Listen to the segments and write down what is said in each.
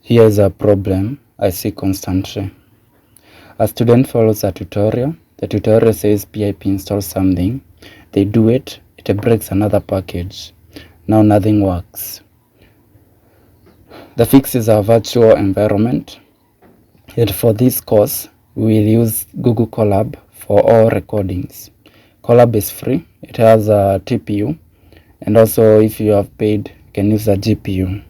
Here is a problem I see constantly. A student follows a tutorial. The tutorial says pip install something. They do it, it breaks another package. Now nothing works. The fix is a virtual environment. Yet for this course, we will use Google Colab for all recordings. Colab is free. It has a TPU, and also if you have paid, you can use a GPU.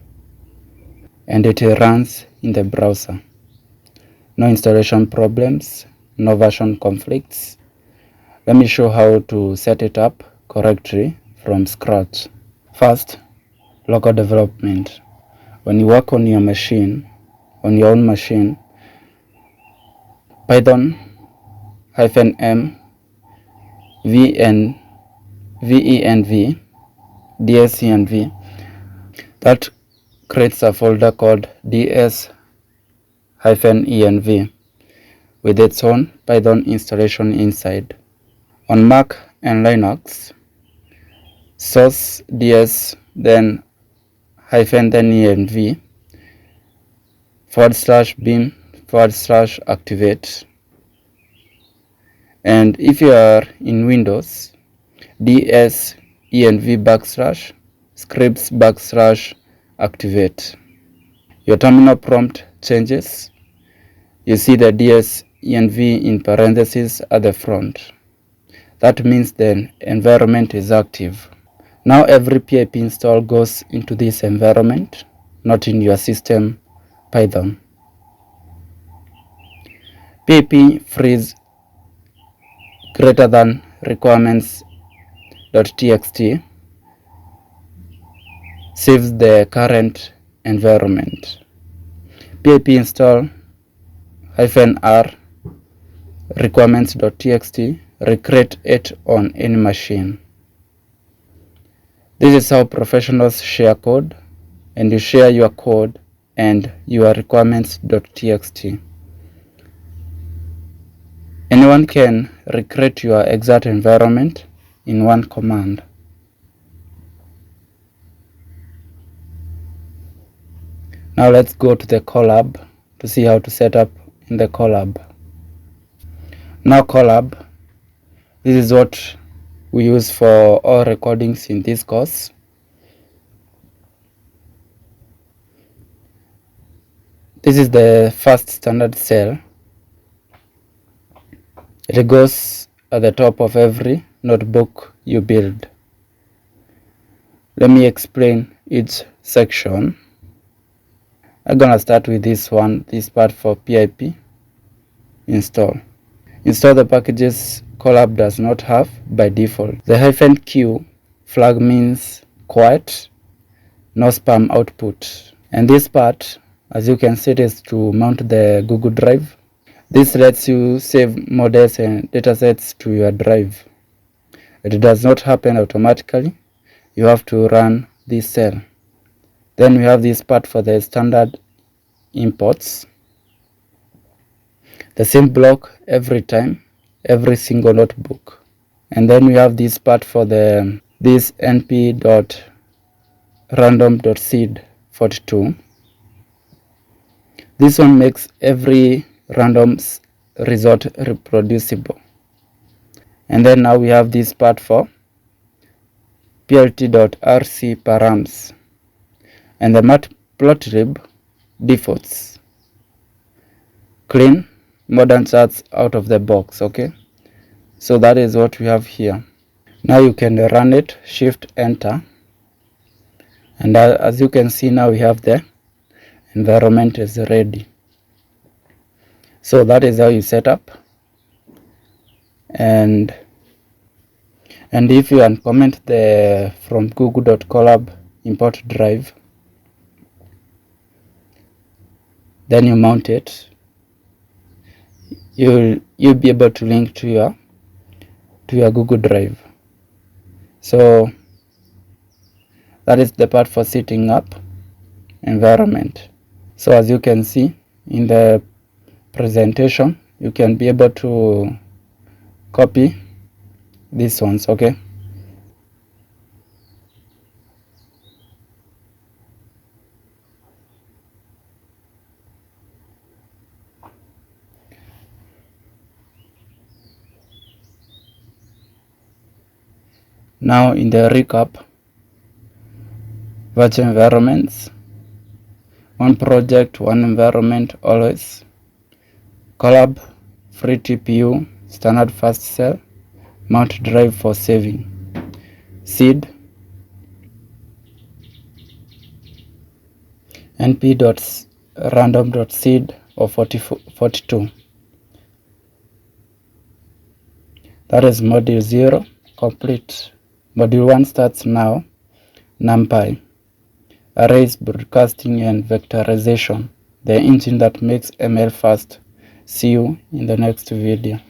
And it runs in the browser. No installation problems, no version conflicts. Let me show how to set it up correctly from scratch. First, local development. When you work on your machine, on your own machine, Python -m venv dscenv, that creates a folder called ds-env with its own Python installation inside. On Mac and Linux, source ds then -env /bin/activate. And if you are in Windows, ds-env /scripts/activate. Your terminal prompt changes. You see the ds-env in parentheses at the front. That means the environment is active. Now every pip install goes into this environment, not in your system Python. pip freeze greater than requirements.txt saves the current environment. pip install -r requirements.txt recreate it on any machine. This is how professionals share code, and you share your code and your requirements.txt. Anyone can recreate your exact environment in one command. Now let's go to the Colab to see how to set up in the Colab. Now Colab, this is what we use for all recordings in this course. This is the first standard cell. It goes at the top of every notebook you build. Let me explain each section. I'm gonna start with this one, this part for pip install. Install the packages Colab does not have by default. The -q flag means quiet, no spam output. And this part, as you can see, it is to mount the Google Drive. This lets you save models and datasets to your drive. It does not happen automatically. You have to run this cell. Then we have this part for the standard imports. The same block every time, every single notebook. And then we have this part for this np.random.seed42. This one makes every random result reproducible. And then now we have this part for plt.rc params, and the matplotlib defaults. Clean modern charts out of the box. Okay, so that is what we have here. Now you can run it, shift enter, and as you can see, now we have the environment is ready. So that is how you set up. And if you uncomment the from google.colab import drive, then you mount it, you'll be able to link to your Google Drive. So that is the part for setting up environment. So as you can see in the presentation, you can be able to copy these ones. Okay, Now in the recap, virtual environments, one project, one environment always. Colab, free TPU, standard fast cell, mount drive for saving. Seed, np.random.seed of 42. That is module 0 complete. Module 1 starts now. NumPy, arrays, broadcasting, and vectorization, the engine that makes ML fast. See you in the next video.